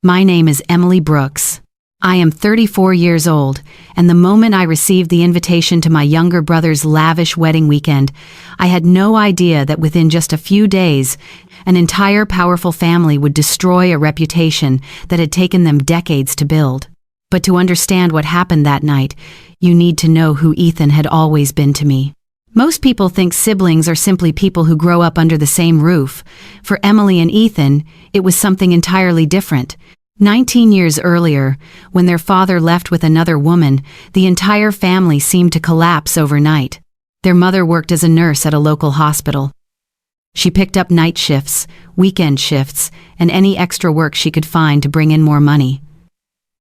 My name is Emily Brooks. I am 34 years old, and the moment I received the invitation to my younger brother's lavish wedding weekend, I had no idea that within just a few days, an entire powerful family would destroy a reputation that had taken them decades to build. But to understand what happened that night, you need to know who Ethan had always been to me. Most people think siblings are simply people who grow up under the same roof. For Emily and Ethan, it was something entirely different. 19 years earlier, when their father left with another woman, the entire family seemed to collapse overnight. Their mother worked as a nurse at a local hospital. She picked up night shifts, weekend shifts, and any extra work she could find to bring in more money.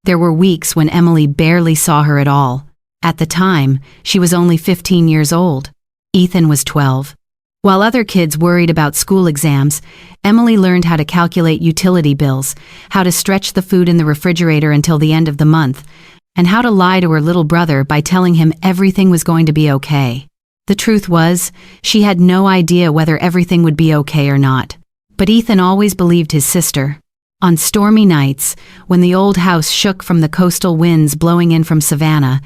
There were weeks when Emily barely saw her at all. At the time, she was only 15 years old. Ethan was 12. While other kids worried about school exams, Emily learned how to calculate utility bills, how to stretch the food in the refrigerator until the end of the month, and how to lie to her little brother by telling him everything was going to be okay. The truth was, she had no idea whether everything would be okay or not. But Ethan always believed his sister. On stormy nights, when the old house shook from the coastal winds blowing in from Savannah,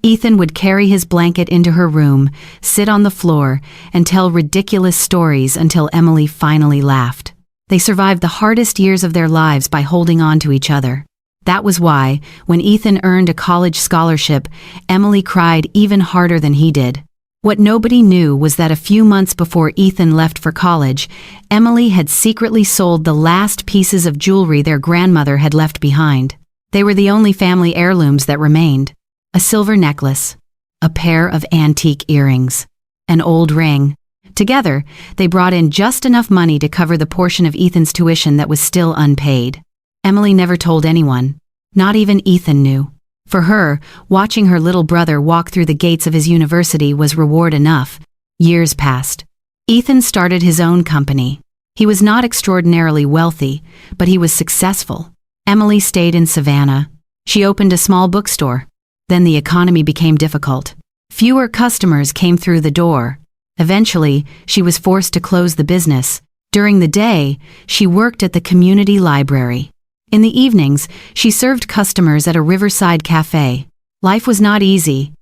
Ethan would carry his blanket into her room, sit on the floor, and tell ridiculous stories until Emily finally laughed. They survived the hardest years of their lives by holding on to each other. That was why, when Ethan earned a college scholarship, Emily cried even harder than he did. What nobody knew was that a few months before Ethan left for college, Emily had secretly sold the last pieces of jewelry their grandmother had left behind. They were the only family heirlooms that remained. A silver necklace, a pair of antique earrings, an old ring. Together, they brought in just enough money to cover the portion of Ethan's tuition that was still unpaid. Emily never told anyone. Not even Ethan knew. For her, watching her little brother walk through the gates of his university was reward enough. Years passed. Ethan started his own company. He was not extraordinarily wealthy, but he was successful. Emily stayed in Savannah. She opened a small bookstore. Then the economy became difficult. Fewer customers came through the door. Eventually, she was forced to close the business. During the day, she worked at the community library. In the evenings, she served customers at a riverside cafe. Life was not easy,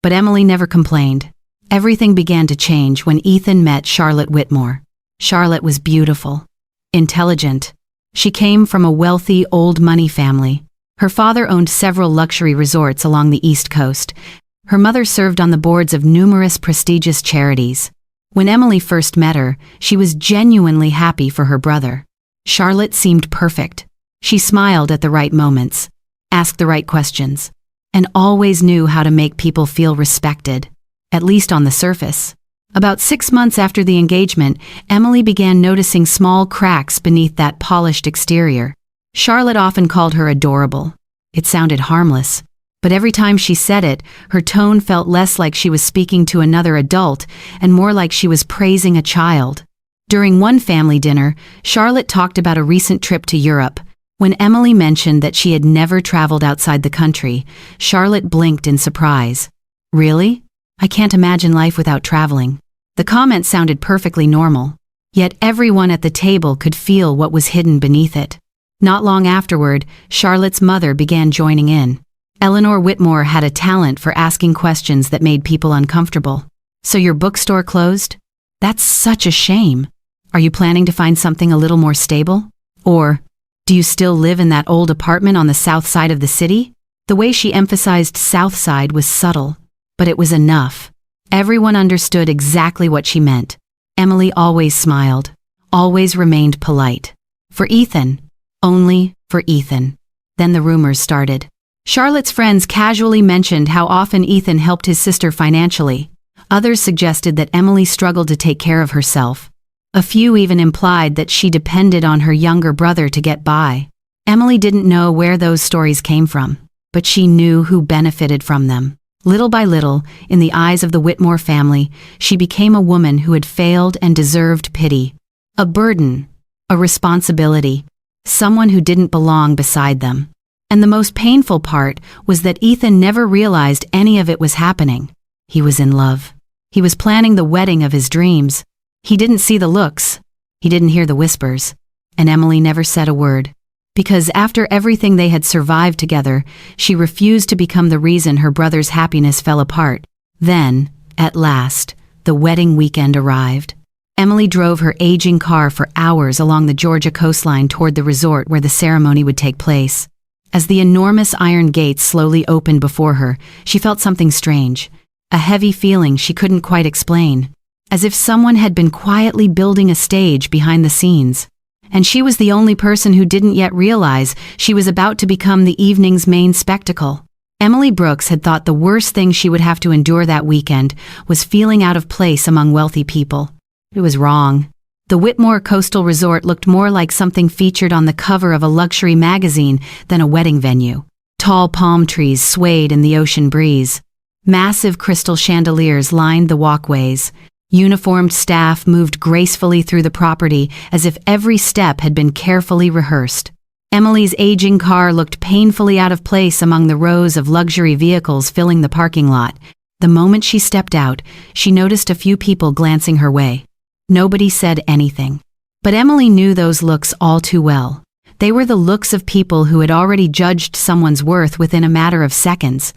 but Emily never complained. Everything began to change when Ethan met Charlotte Whitmore. Charlotte was beautiful, intelligent. She came from a wealthy, old money family. Her father owned several luxury resorts along the East Coast. Her mother served on the boards of numerous prestigious charities. When Emily first met her, she was genuinely happy for her brother. Charlotte seemed perfect. She smiled at the right moments, asked the right questions, and always knew how to make people feel respected, at least on the surface. About 6 months after the engagement, Emily began noticing small cracks beneath that polished exterior. Charlotte often called her adorable. It sounded harmless, but every time she said it, her tone felt less like she was speaking to another adult and more like she was praising a child. During one family dinner, Charlotte talked about a recent trip to Europe. When Emily mentioned that she had never traveled outside the country, Charlotte blinked in surprise. Really? I can't imagine life without traveling. The comment sounded perfectly normal, yet everyone at the table could feel what was hidden beneath it. Not long afterward, Charlotte's mother began joining in. Eleanor Whitmore had a talent for asking questions that made people uncomfortable. So your bookstore closed? That's such a shame. Are you planning to find something a little more stable? Or, do you still live in that old apartment on the south side of the city? The way she emphasized south side was subtle, but it was enough. Everyone understood exactly what she meant. Emily always smiled, always remained polite. For Ethan, only for Ethan. Then the rumors started. Charlotte's friends casually mentioned how often Ethan helped his sister financially. Others suggested that Emily struggled to take care of herself. A few even implied that she depended on her younger brother to get by. Emily didn't know where those stories came from, but she knew who benefited from them. Little by little, in the eyes of the Whitmore family, she became a woman who had failed and deserved pity. A burden, a responsibility, someone who didn't belong beside them. And the most painful part was that Ethan never realized any of it was happening. He was in love. He was planning the wedding of his dreams. He didn't see the looks. He didn't hear the whispers. And Emily never said a word. Because after everything they had survived together, she refused to become the reason her brother's happiness fell apart. Then, at last, the wedding weekend arrived. Emily drove her aging car for hours along the Georgia coastline toward the resort where the ceremony would take place. As the enormous iron gates slowly opened before her, she felt something strange, a heavy feeling she couldn't quite explain, as if someone had been quietly building a stage behind the scenes. And she was the only person who didn't yet realize she was about to become the evening's main spectacle. Emily Brooks had thought the worst thing she would have to endure that weekend was feeling out of place among wealthy people. It was wrong. The Whitmore coastal resort looked more like something featured on the cover of a luxury magazine than a wedding venue. Tall palm trees swayed in the ocean breeze. Massive crystal chandeliers lined the walkways. Uniformed staff moved gracefully through the property as if every step had been carefully rehearsed. Emily's aging car looked painfully out of place among the rows of luxury vehicles filling the parking lot. The moment she stepped out, she noticed a few people glancing her way. Nobody said anything. But Emily knew those looks all too well. They were the looks of people who had already judged someone's worth within a matter of seconds.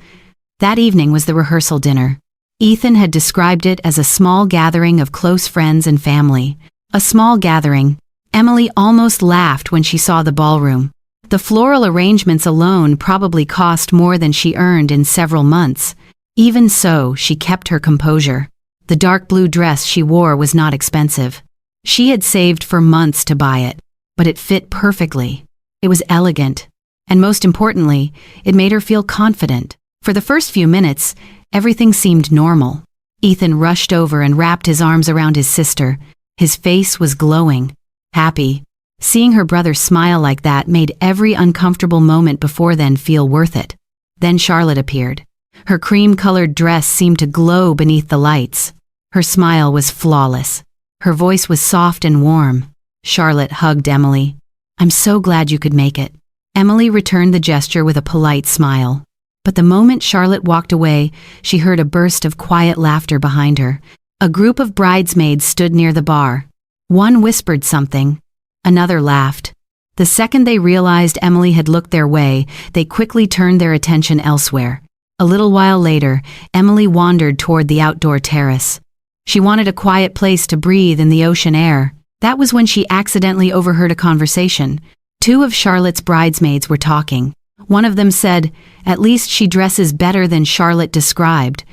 That evening was the rehearsal dinner. Ethan had described it as a small gathering of close friends and family. A small gathering. Emily almost laughed when she saw the ballroom. The floral arrangements alone probably cost more than she earned in several months. Even so, she kept her composure. The dark blue dress she wore was not expensive. She had saved for months to buy it, but it fit perfectly. It was elegant, and most importantly, it made her feel confident. For the first few minutes, everything seemed normal. Ethan rushed over and wrapped his arms around his sister. His face was glowing, happy. Seeing her brother smile like that made every uncomfortable moment before then feel worth it. Then Charlotte appeared. Her cream-colored dress seemed to glow beneath the lights. Her smile was flawless. Her voice was soft and warm. Charlotte hugged Emily. "I'm so glad you could make it." Emily returned the gesture with a polite smile. But the moment Charlotte walked away, she heard a burst of quiet laughter behind her. A group of bridesmaids stood near the bar. One whispered something. Another laughed. The second they realized Emily had looked their way, they quickly turned their attention elsewhere. A little while later, Emily wandered toward the outdoor terrace. She wanted a quiet place to breathe in the ocean air. That was when she accidentally overheard a conversation. Two of Charlotte's bridesmaids were talking. One of them said, "At least she dresses better than Charlotte described."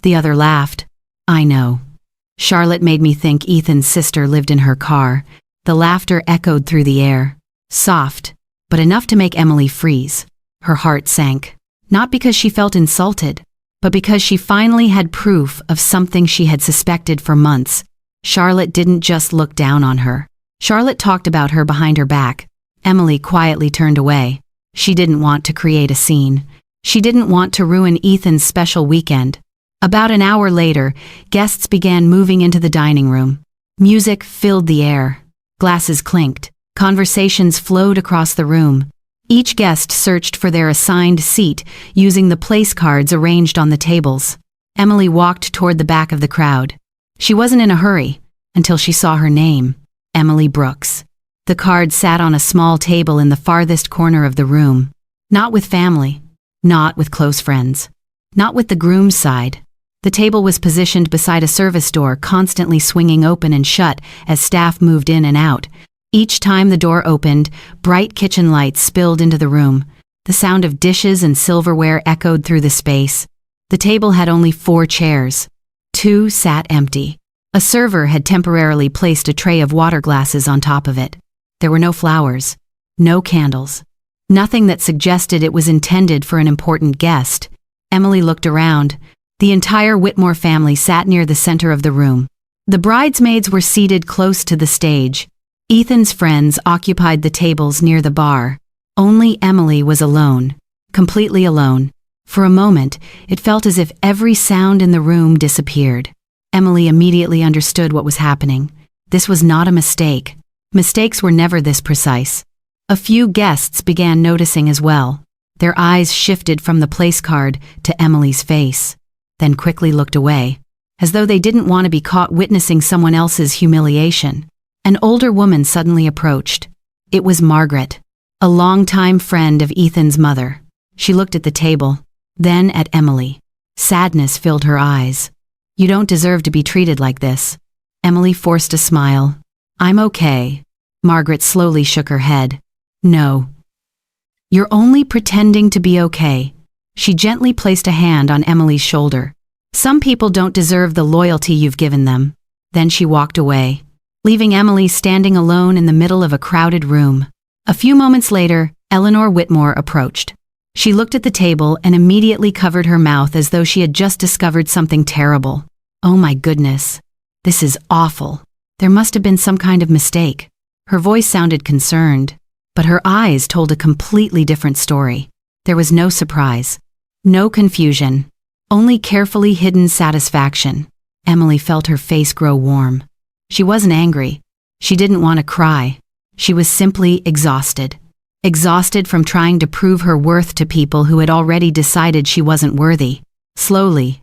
The other laughed. "I know. Charlotte made me think Ethan's sister lived in her car." The laughter echoed through the air. Soft, but enough to make Emily freeze. Her heart sank. Not because she felt insulted, but because she finally had proof of something she had suspected for months. Charlotte didn't just look down on her. Charlotte talked about her behind her back. Emily quietly turned away. She didn't want to create a scene. She didn't want to ruin Ethan's special weekend. About an hour later, guests began moving into the dining room. Music filled the air. Glasses clinked. Conversations flowed across the room. Each guest searched for their assigned seat using the place cards arranged on the tables. Emily walked toward the back of the crowd. She wasn't in a hurry until she saw her name, Emily Brooks. The card sat on a small table in the farthest corner of the room. Not with family, not with close friends, not with the groom's side. The table was positioned beside a service door constantly swinging open and shut as staff moved in and out. Each time the door opened, bright kitchen lights spilled into the room. The sound of dishes and silverware echoed through the space. The table had only 4 chairs. 2 sat empty. A server had temporarily placed a tray of water glasses on top of it. There were no flowers, no candles, nothing that suggested it was intended for an important guest. Emily looked around. The entire Whitmore family sat near the center of the room. The bridesmaids were seated close to the stage. Ethan's friends occupied the tables near the bar. Only Emily was alone, completely alone. For a moment, it felt as if every sound in the room disappeared. Emily immediately understood what was happening. This was not a mistake. Mistakes were never this precise. A few guests began noticing as well. Their eyes shifted from the place card to Emily's face, then quickly looked away, as though they didn't want to be caught witnessing someone else's humiliation. An older woman suddenly approached. It was Margaret. a longtime friend of Ethan's mother. She looked at the table, then at Emily. Sadness filled her eyes. "You don't deserve to be treated like this." Emily forced a smile. "I'm okay." Margaret slowly shook her head. "No. You're only pretending to be okay." She gently placed a hand on Emily's shoulder. "Some people don't deserve the loyalty you've given them." Then she walked away, leaving Emily standing alone in the middle of a crowded room. A few moments later, Eleanor Whitmore approached. She looked at the table and immediately covered her mouth as though she had just discovered something terrible. "Oh my goodness. This is awful. There must have been some kind of mistake." Her voice sounded concerned, but her eyes told a completely different story. There was no surprise, no confusion, only carefully hidden satisfaction. Emily felt her face grow warm. She wasn't angry. She didn't want to cry. She was simply exhausted. Exhausted from trying to prove her worth to people who had already decided she wasn't worthy. Slowly,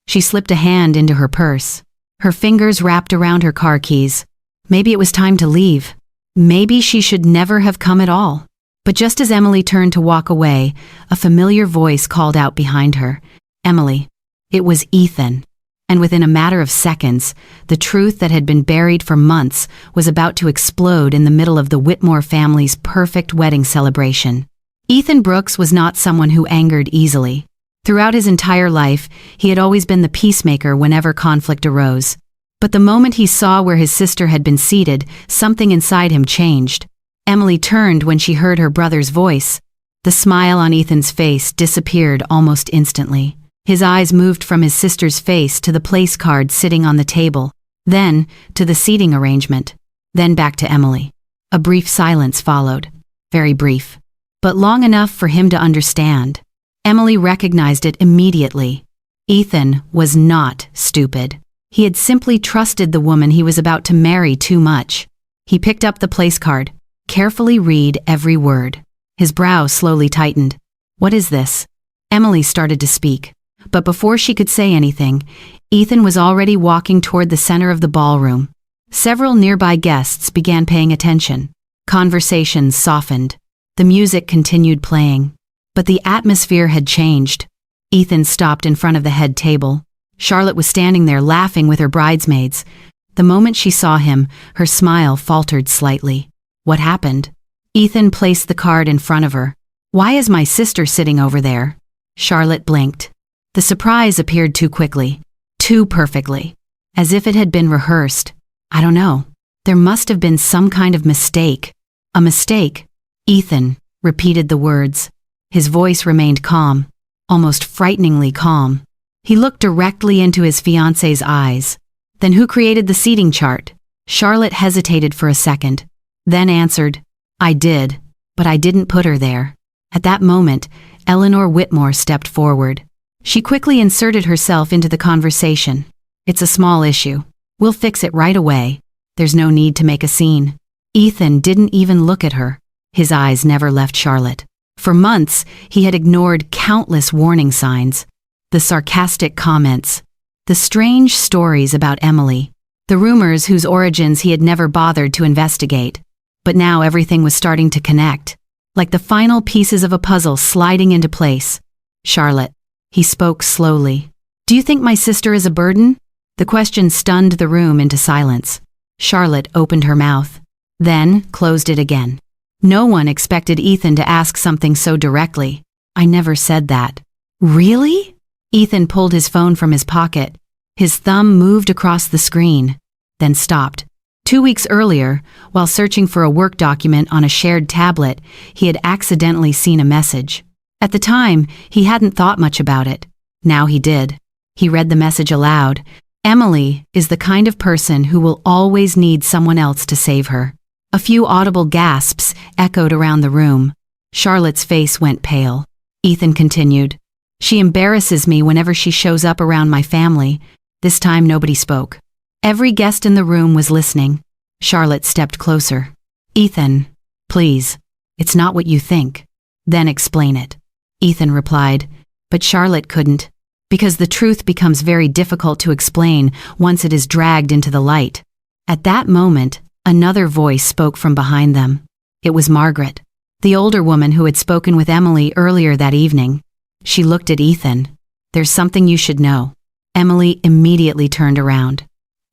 she slipped a hand into her purse. Her fingers wrapped around her car keys. Maybe it was time to leave. Maybe she should never have come at all. But just as Emily turned to walk away, a familiar voice called out behind her. "Emily." It was Ethan. And within a matter of seconds, the truth that had been buried for months was about to explode in the middle of the Whitmore family's perfect wedding celebration. Ethan Brooks was not someone who angered easily. Throughout his entire life, he had always been the peacemaker whenever conflict arose. But the moment he saw where his sister had been seated, something inside him changed. Emily turned when she heard her brother's voice. The smile on Ethan's face disappeared almost instantly. His eyes moved from his sister's face to the place card sitting on the table, then to the seating arrangement, then back to Emily. A brief silence followed. Very brief, but long enough for him to understand. Emily recognized it immediately. Ethan was not stupid. He had simply trusted the woman he was about to marry too much. He picked up the place card, carefully read every word. His brow slowly tightened. "What is this?" Emily started to speak. But before she could say anything, Ethan was already walking toward the center of the ballroom. Several nearby guests began paying attention. Conversations softened. The music continued playing. But the atmosphere had changed. Ethan stopped in front of the head table. Charlotte was standing there laughing with her bridesmaids. The moment she saw him, her smile faltered slightly. "What happened?" Ethan placed the card in front of her. "Why is my sister sitting over there?" Charlotte blinked. The surprise appeared too quickly, too perfectly, as if it had been rehearsed. "I don't know. There must have been some kind of mistake." "A mistake?" Ethan repeated the words. His voice remained calm, almost frighteningly calm. He looked directly into his fiancée's eyes. "Then who created the seating chart?" Charlotte hesitated for a second, then answered, "I did, but I didn't put her there." At that moment, Eleanor Whitmore stepped forward. She quickly inserted herself into the conversation. "It's a small issue. We'll fix it right away. There's no need to make a scene." Ethan didn't even look at her. His eyes never left Charlotte. For months, he had ignored countless warning signs. The sarcastic comments, the strange stories about Emily, the rumors whose origins he had never bothered to investigate. But now everything was starting to connect, like the final pieces of a puzzle sliding into place. "Charlotte," he spoke slowly. "Do you think my sister is a burden?" The question stunned the room into silence. Charlotte opened her mouth, then closed it again. No one expected Ethan to ask something so directly. "I never said that." "Really?" Ethan pulled his phone from his pocket. His thumb moved across the screen, then stopped. 2 weeks earlier, while searching for a work document on a shared tablet, he had accidentally seen a message. At the time, he hadn't thought much about it. Now he did. He read the message aloud. "Emily is the kind of person who will always need someone else to save her." A few audible gasps echoed around the room. Charlotte's face went pale. Ethan continued, "She embarrasses me whenever she shows up around my family." This time nobody spoke. Every guest in the room was listening. Charlotte stepped closer. "Ethan, please, it's not what you think." "Then explain it." Ethan replied, but Charlotte couldn't, because the truth becomes very difficult to explain once it is dragged into the light. At that moment, another voice spoke from behind them. It was Margaret. the older woman who had spoken with Emily earlier that evening. She looked at Ethan. "There's something you should know." Emily immediately turned around.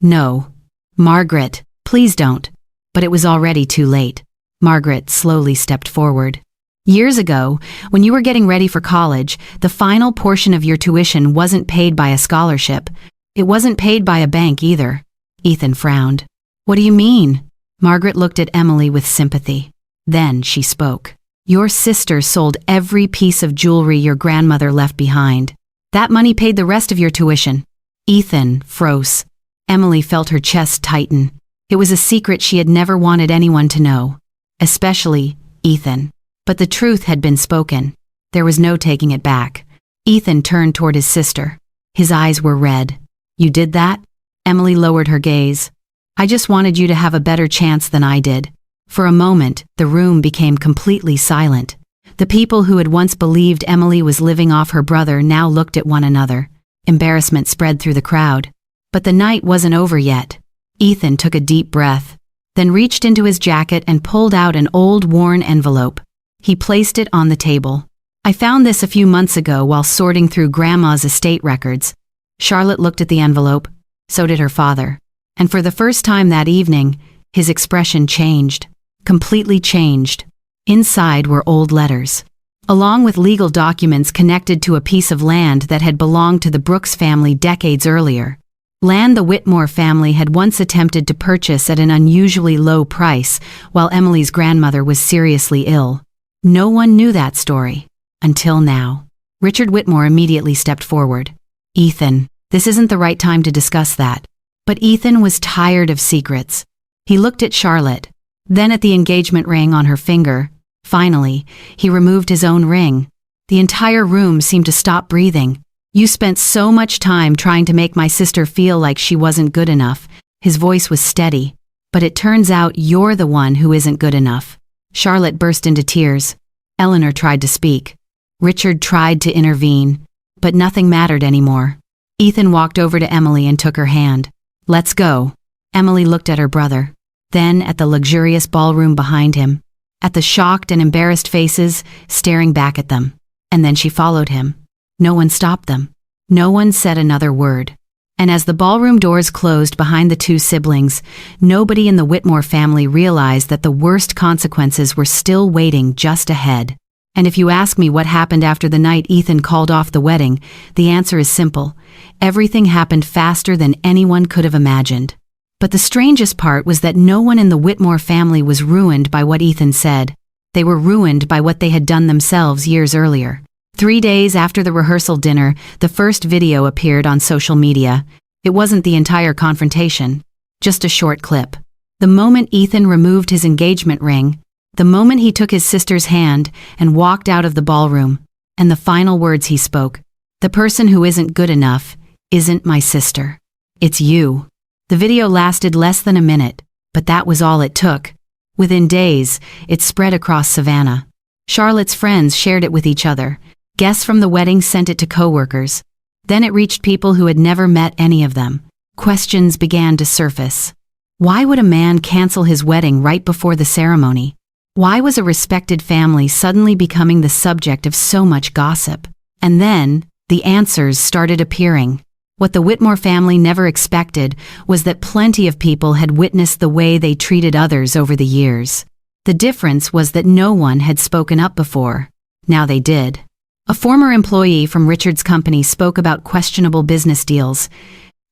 "No. Margaret, please don't." But it was already too late. Margaret slowly stepped forward. "Years ago, when you were getting ready for college, the final portion of your tuition wasn't paid by a scholarship. It wasn't paid by a bank either." Ethan frowned. "What do you mean?" Margaret looked at Emily with sympathy. Then she spoke. "Your sister sold every piece of jewelry your grandmother left behind. That money paid the rest of your tuition." Ethan froze. Emily felt her chest tighten. It was a secret she had never wanted anyone to know, especially Ethan. But the truth had been spoken. There was no taking it back. Ethan turned toward his sister. His eyes were red. "You did that?" Emily lowered her gaze. "I just wanted you to have a better chance than I did." For a moment, the room became completely silent. The people who had once believed Emily was living off her brother now looked at one another. Embarrassment spread through the crowd. But the night wasn't over yet. Ethan took a deep breath, then reached into his jacket and pulled out an old, worn envelope. He placed it on the table. "I found this a few months ago while sorting through Grandma's estate records." Charlotte looked at the envelope. So did her father. And for the first time that evening, his expression changed. Completely changed. Inside were old letters, along with legal documents connected to a piece of land that had belonged to the Brooks family decades earlier. Land the Whitmore family had once attempted to purchase at an unusually low price while Emily's grandmother was seriously ill. No one knew that story. Until now. Richard Whitmore immediately stepped forward. "Ethan, this isn't the right time to discuss that." But Ethan was tired of secrets. He looked at Charlotte, then at the engagement ring on her finger. Finally, he removed his own ring. The entire room seemed to stop breathing. "You spent so much time trying to make my sister feel like she wasn't good enough." His voice was steady. "But it turns out you're the one who isn't good enough." Charlotte burst into tears. Eleanor tried to speak. Richard tried to intervene. But nothing mattered anymore. Ethan walked over to Emily and took her hand. "Let's go." Emily looked at her brother, then at the luxurious ballroom behind him, at the shocked and embarrassed faces staring back at them. And then she followed him. No one stopped them. No one said another word. And as the ballroom doors closed behind the two siblings, nobody in the Whitmore family realized that the worst consequences were still waiting just ahead. And if you ask me what happened after the night Ethan called off the wedding, the answer is simple. Everything happened faster than anyone could have imagined. But the strangest part was that no one in the Whitmore family was ruined by what Ethan said. They were ruined by what they had done themselves years earlier. 3 days after the rehearsal dinner, the first video appeared on social media. It wasn't the entire confrontation, just a short clip. The moment Ethan removed his engagement ring, the moment he took his sister's hand and walked out of the ballroom, and the final words he spoke, "The person who isn't good enough isn't my sister. It's you." The video lasted less than a minute, but that was all it took. Within days, it spread across Savannah. Charlotte's friends shared it with each other. Guests from the wedding sent it to coworkers. Then it reached people who had never met any of them. Questions began to surface. Why would a man cancel his wedding right before the ceremony? Why was a respected family suddenly becoming the subject of so much gossip? And then, the answers started appearing. What the Whitmore family never expected was that plenty of people had witnessed the way they treated others over the years. The difference was that no one had spoken up before. Now they did. A former employee from Richard's company spoke about questionable business deals.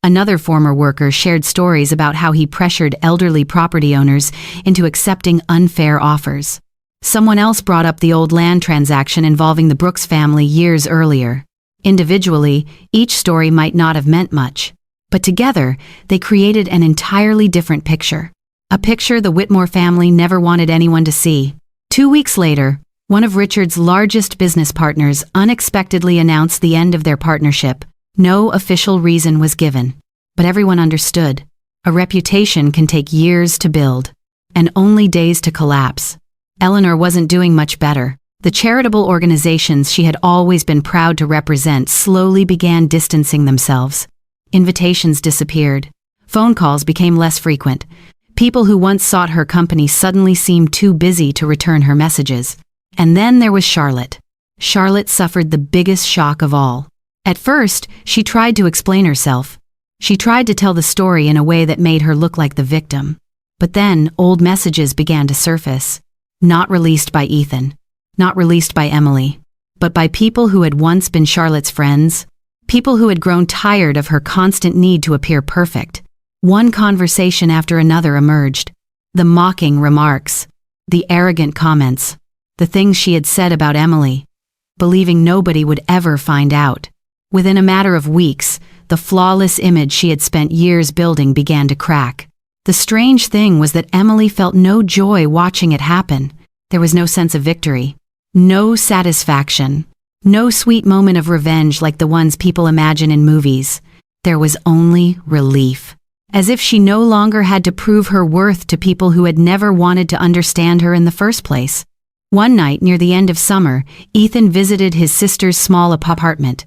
Another former worker shared stories about how he pressured elderly property owners into accepting unfair offers. Someone else brought up the old land transaction involving the Brooks family years earlier. Individually, each story might not have meant much, but together, they created an entirely different picture. A picture the Whitmore family never wanted anyone to see. 2 weeks later, one of Richard's largest business partners unexpectedly announced the end of their partnership. No official reason was given, but everyone understood. A reputation can take years to build, and only days to collapse. Eleanor wasn't doing much better. The charitable organizations she had always been proud to represent slowly began distancing themselves. Invitations disappeared. Phone calls became less frequent. People who once sought her company suddenly seemed too busy to return her messages. And then there was Charlotte. Charlotte suffered the biggest shock of all. At first, she tried to explain herself. She tried to tell the story in a way that made her look like the victim. But then, old messages began to surface. Not released by Ethan. Not released by Emily. But by people who had once been Charlotte's friends. People who had grown tired of her constant need to appear perfect. One conversation after another emerged. The mocking remarks. The arrogant comments. The things she had said about Emily. Believing nobody would ever find out. Within a matter of weeks, the flawless image she had spent years building began to crack. The strange thing was that Emily felt no joy watching it happen. There was no sense of victory. No satisfaction. No sweet moment of revenge like the ones people imagine in movies. There was only relief. As if she no longer had to prove her worth to people who had never wanted to understand her in the first place. One night near the end of summer, Ethan visited his sister's small apartment.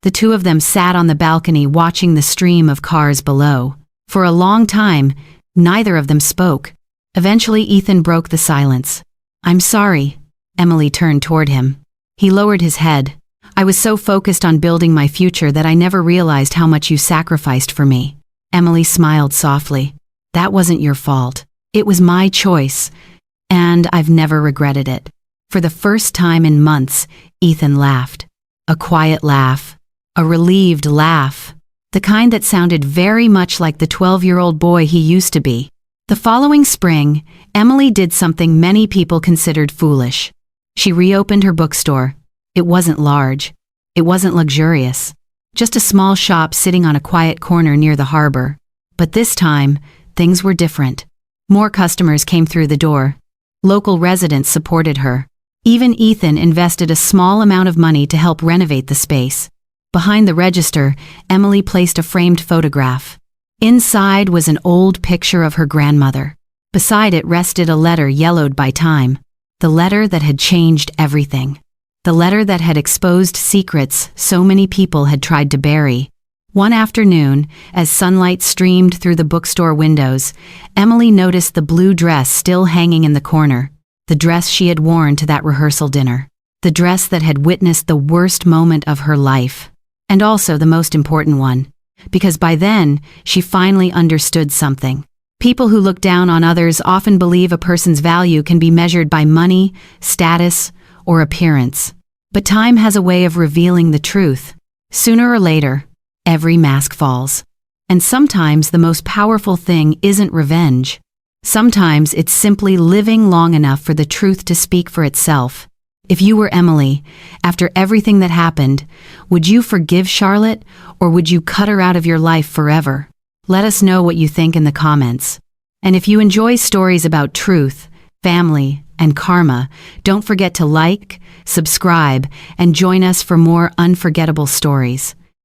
The two of them sat on the balcony watching the stream of cars below. For a long time, neither of them spoke. Eventually, Ethan broke the silence. "I'm sorry." Emily turned toward him. He lowered his head. "I was so focused on building my future that I never realized how much you sacrificed for me." Emily smiled softly. "That wasn't your fault. It was my choice, and I've never regretted it." For the first time in months, Ethan laughed. A quiet laugh. A relieved laugh. The kind that sounded very much like the 12-year-old boy he used to be. The following spring, Emily did something many people considered foolish. She reopened her bookstore. It wasn't large. It wasn't luxurious. Just a small shop sitting on a quiet corner near the harbor. But this time, things were different. More customers came through the door. Local residents supported her. Even Ethan invested a small amount of money to help renovate the space. Behind the register, Emily placed a framed photograph. Inside was an old picture of her grandmother. Beside it rested a letter yellowed by time. The letter that had changed everything. The letter that had exposed secrets so many people had tried to bury. One afternoon, as sunlight streamed through the bookstore windows, Emily noticed the blue dress still hanging in the corner. The dress she had worn to that rehearsal dinner. The dress that had witnessed the worst moment of her life. And also the most important one. Because by then, she finally understood something. People who look down on others often believe a person's value can be measured by money, status, or appearance. But time has a way of revealing the truth. Sooner or later, every mask falls. And sometimes the most powerful thing isn't revenge. Sometimes it's simply living long enough for the truth to speak for itself. If you were Emily, after everything that happened, would you forgive Charlotte, or would you cut her out of your life forever? Let us know what you think in the comments. And if you enjoy stories about truth, family, and karma, don't forget to like, subscribe, and join us for more unforgettable stories.